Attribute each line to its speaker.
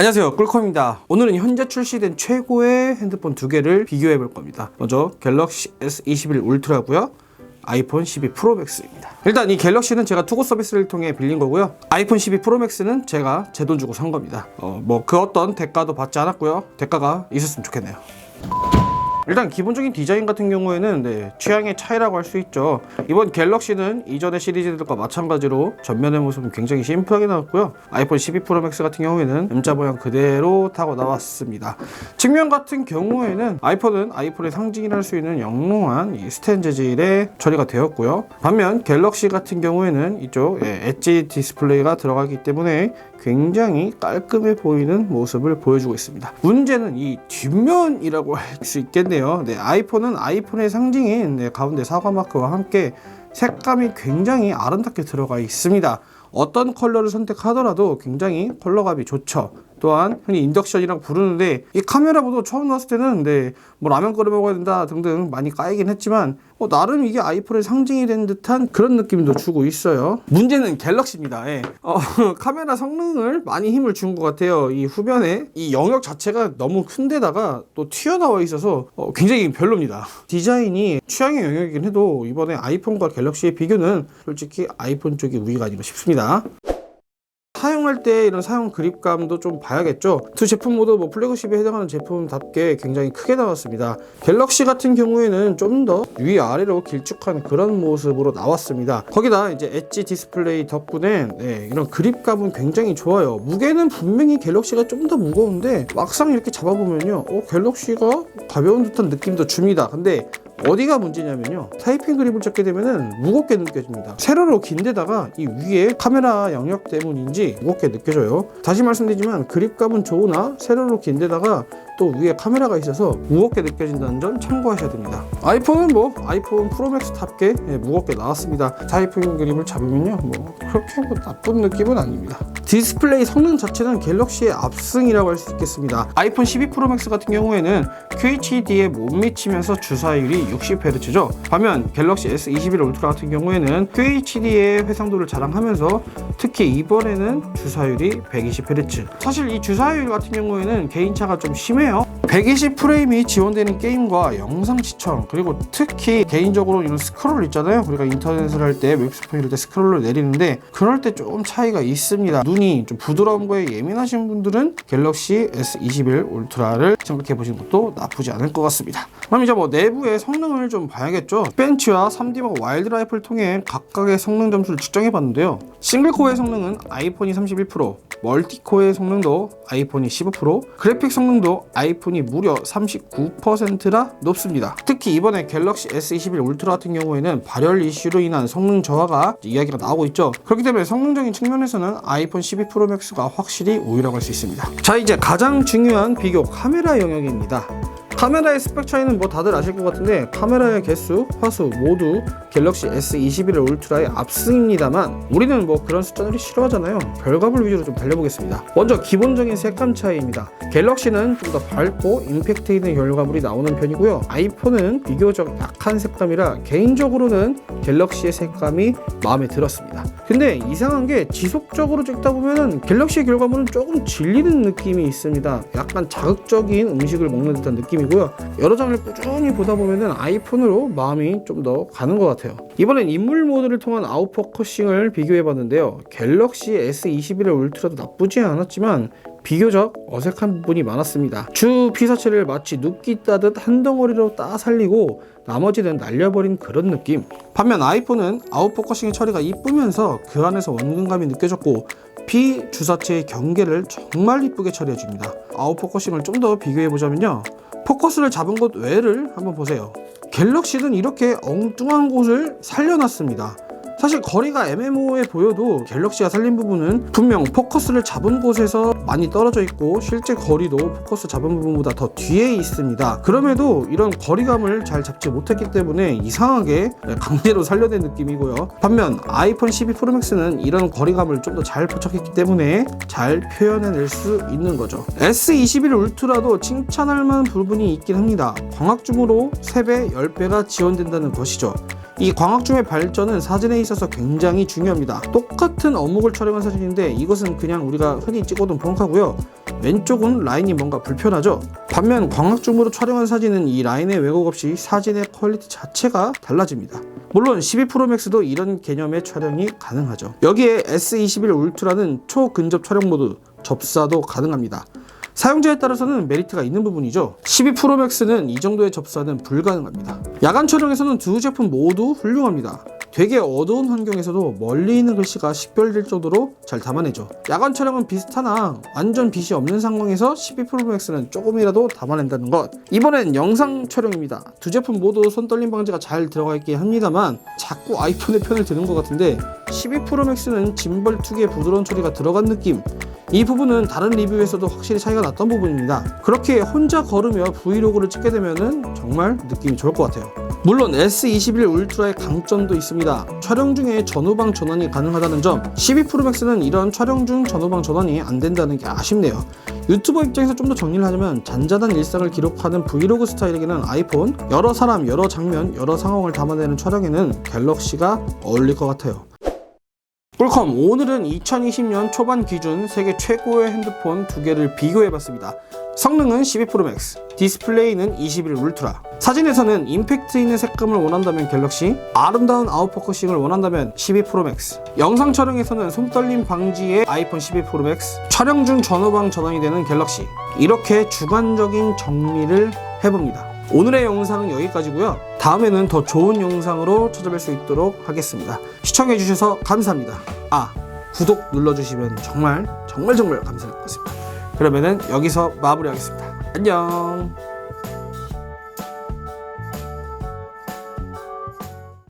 Speaker 1: 안녕하세요, 꿀컴입니다. 오늘은 현재 출시된 최고의 핸드폰 두 개를 비교해 볼 겁니다. 먼저 갤럭시 S21 울트라고요, 아이폰 12 프로 맥스입니다. 일단 이 갤럭시는 제가 투고 서비스를 통해 빌린 거고요. 아이폰 12 프로 맥스는 제가 제 돈 주고 산 겁니다. 그 어떤 대가도 받지 않았고요. 대가가 있었으면 좋겠네요. 일단 기본적인 디자인 같은 경우에는 취향의 차이라고 할 수 있죠. 이번 갤럭시는 이전의 시리즈들과 마찬가지로 전면의 모습은 굉장히 심플하게 나왔고요. 아이폰 12 프로 맥스 같은 경우에는 M자 모양 그대로 타고 나왔습니다. 측면 같은 경우에는 아이폰은 아이폰의 상징이라 할 수 있는 영롱한 이 스텐 재질에 처리가 되었고요. 반면 갤럭시 같은 경우에는 이쪽 엣지 디스플레이가 들어가기 때문에 굉장히 깔끔해 보이는 모습을 보여주고 있습니다. 문제는 이 뒷면이라고 할 수 있겠네요. 아이폰은 아이폰의 상징인 가운데 사과 마크와 함께 색감이 굉장히 아름답게 들어가 있습니다. 어떤 컬러를 선택하더라도 굉장히 컬러감이 좋죠. 또한 흔히 인덕션이라고 부르는데, 이 카메라 보도 처음 나왔을 때는 라면 끓여 먹어야 된다 등등 많이 까이긴 했지만 나름 이게 아이폰의 상징이 된 듯한 그런 느낌도 주고 있어요. 문제는 갤럭시입니다. 카메라 성능을 많이 힘을 준 것 같아요. 이 후면에 이 영역 자체가 너무 큰데다가 또 튀어나와 있어서 굉장히 별로입니다. 디자인이 취향의 영역이긴 해도 이번에 아이폰과 갤럭시의 비교는 솔직히 아이폰 쪽이 우위가 아닌가 싶습니다. 사용할 때 이런 사용 그립감도 좀 봐야겠죠. 두 제품 모두 플래그십에 해당하는 제품답게 굉장히 크게 나왔습니다. 갤럭시 같은 경우에는 좀 더 위아래로 길쭉한 그런 모습으로 나왔습니다. 거기다 이제 엣지 디스플레이 덕분에 이런 그립감은 굉장히 좋아요. 무게는 분명히 갤럭시가 좀 더 무거운데 막상 이렇게 잡아보면요, 갤럭시가 가벼운 듯한 느낌도 줍니다. 근데 어디가 문제냐면요, 타이핑 그립을 잡게 되면은 무겁게 느껴집니다. 세로로 긴데다가 이 위에 카메라 영역 때문인지 무겁게 느껴져요. 다시 말씀드리지만 그립감은 좋으나 세로로 긴데다가 또 위에 카메라가 있어서 무겁게 느껴진다는 점 참고하셔야 됩니다. 아이폰은 아이폰 프로맥스답게 무겁게 나왔습니다. 타이핑 그립을 잡으면요, 그렇게 나쁜 느낌은 아닙니다. 디스플레이 성능 자체는 갤럭시의 압승이라고 할 수 있겠습니다. 아이폰 12 프로 맥스 같은 경우에는 QHD에 못 미치면서 주사율이 60Hz죠. 반면 갤럭시 S21 울트라 같은 경우에는 QHD의 해상도를 자랑하면서 특히 이번에는 주사율이 120Hz. 사실 이 주사율 같은 경우에는 개인차가 좀 심해요. 120프레임이 지원되는 게임과 영상 시청, 그리고 특히 개인적으로 이런 스크롤 있잖아요. 우리가 인터넷을 할 때, 웹스폰 이럴 때 스크롤을 내리는데 그럴 때 좀 차이가 있습니다. 눈이 좀 부드러운 거에 예민하신 분들은 갤럭시 S21 울트라를 생각해 보시는 것도 나쁘지 않을 것 같습니다. 그럼 이제 내부의 성능을 좀 봐야겠죠. 벤치와 3D마크 와일드 라이프를 통해 각각의 성능 점수를 측정해 봤는데요. 싱글코어의 성능은 아이폰이 31%, 멀티코어의 성능도 아이폰이 15%, 그래픽 성능도 아이폰이 무려 39%나 높습니다. 특히 이번에 갤럭시 S21 울트라 같은 경우에는 발열 이슈로 인한 성능 저하가 이야기가 나오고 있죠. 그렇기 때문에 성능적인 측면에서는 아이폰 12 프로 맥스가 확실히 우위라고 할 수 있습니다. 자, 이제 가장 중요한 비교 카메라 영역입니다. 카메라의 스펙 차이는 다들 아실 것 같은데, 카메라의 개수, 화수 모두 갤럭시 S21 울트라의 압승입니다만 우리는 그런 숫자들이 싫어하잖아요. 결과물 위주로 좀 달려보겠습니다. 먼저 기본적인 색감 차이입니다. 갤럭시는 좀 더 밝고 임팩트 있는 결과물이 나오는 편이고요. 아이폰은 비교적 약한 색감이라 개인적으로는 갤럭시의 색감이 마음에 들었습니다. 근데 이상한 게 지속적으로 찍다 보면은 갤럭시의 결과물은 조금 질리는 느낌이 있습니다. 약간 자극적인 음식을 먹는 듯한 느낌이고요. 여러 장을 꾸준히 보다 보면은 아이폰으로 마음이 좀 더 가는 것 같아요. 이번엔 인물 모드를 통한 아웃포커싱을 비교해 봤는데요. 갤럭시 S21 울트라도 나쁘지 않았지만 비교적 어색한 부분이 많았습니다. 주 피사체를 마치 눕기 따듯 한 덩어리로 따 살리고 나머지는 날려버린 그런 느낌. 반면 아이폰은 아웃포커싱의 처리가 이쁘면서 그 안에서 원근감이 느껴졌고 비주사체의 경계를 정말 이쁘게 처리해줍니다. 아웃포커싱을 좀 더 비교해보자면요, 포커스를 잡은 곳 외를 한번 보세요. 갤럭시는 이렇게 엉뚱한 곳을 살려놨습니다. 사실 거리가 애매모호해 보여도 갤럭시가 살린 부분은 분명 포커스를 잡은 곳에서 많이 떨어져 있고 실제 거리도 포커스 잡은 부분보다 더 뒤에 있습니다. 그럼에도 이런 거리감을 잘 잡지 못했기 때문에 이상하게 강제로 살려낸 느낌이고요. 반면 아이폰 12 프로 맥스는 이런 거리감을 좀 더 잘 포착했기 때문에 잘 표현해낼 수 있는 거죠. S21 울트라도 칭찬할 만한 부분이 있긴 합니다. 광학줌으로 3배, 10배가 지원된다는 것이죠. 이 광학줌의 발전은 사진에 있어서 굉장히 중요합니다. 똑같은 어묵을 촬영한 사진인데 이것은 그냥 우리가 흔히 찍어둔 폰카고요. 왼쪽은 라인이 뭔가 불편하죠. 반면 광학줌으로 촬영한 사진은 이 라인의 왜곡 없이 사진의 퀄리티 자체가 달라집니다. 물론 12 프로맥스도 이런 개념의 촬영이 가능하죠. 여기에 S21 울트라는 초근접 촬영 모드 접사도 가능합니다. 사용자에 따라서는 메리트가 있는 부분이죠. 12 프로맥스는 이 정도의 접사는 불가능합니다. 야간 촬영에서는 두 제품 모두 훌륭합니다. 되게 어두운 환경에서도 멀리 있는 글씨가 식별될 정도로 잘 담아내죠. 야간 촬영은 비슷하나 완전 빛이 없는 상황에서 12 프로맥스는 조금이라도 담아낸다는 것. 이번엔 영상 촬영입니다. 두 제품 모두 손떨림 방지가 잘 들어가 있긴 합니다만 자꾸 아이폰의 편을 드는 것 같은데 12 프로맥스는 짐벌 특유의 부드러운 처리가 들어간 느낌. 이 부분은 다른 리뷰에서도 확실히 차이가 났던 부분입니다. 그렇게 혼자 걸으며 브이로그를 찍게 되면 정말 느낌이 좋을 것 같아요. 물론 S21 울트라의 강점도 있습니다. 촬영 중에 전후방 전환이 가능하다는 점. 12 프로맥스는 이런 촬영 중 전후방 전환이 안 된다는 게 아쉽네요. 유튜버 입장에서 좀 더 정리를 하자면 잔잔한 일상을 기록하는 브이로그 스타일에게는 아이폰, 여러 사람, 여러 장면, 여러 상황을 담아내는 촬영에는 갤럭시가 어울릴 것 같아요. 꿀컴, 오늘은 2020년 초반 기준 세계 최고의 핸드폰 두 개를 비교해봤습니다. 성능은 12 프로맥스, 디스플레이는 21 울트라. 사진에서는 임팩트 있는 색감을 원한다면 갤럭시, 아름다운 아웃포커싱을 원한다면 12 프로맥스. 영상 촬영에서는 손떨림 방지의 아이폰 12 프로맥스, 촬영 중 전후방 전환이 되는 갤럭시. 이렇게 주관적인 정리를 해봅니다. 오늘의 영상은 여기까지고요. 다음에는 더 좋은 영상으로 찾아뵐 수 있도록 하겠습니다. 시청해주셔서 감사합니다. 구독 눌러주시면 정말 감사할 것 같습니다. 그러면은 여기서 마무리하겠습니다. 안녕.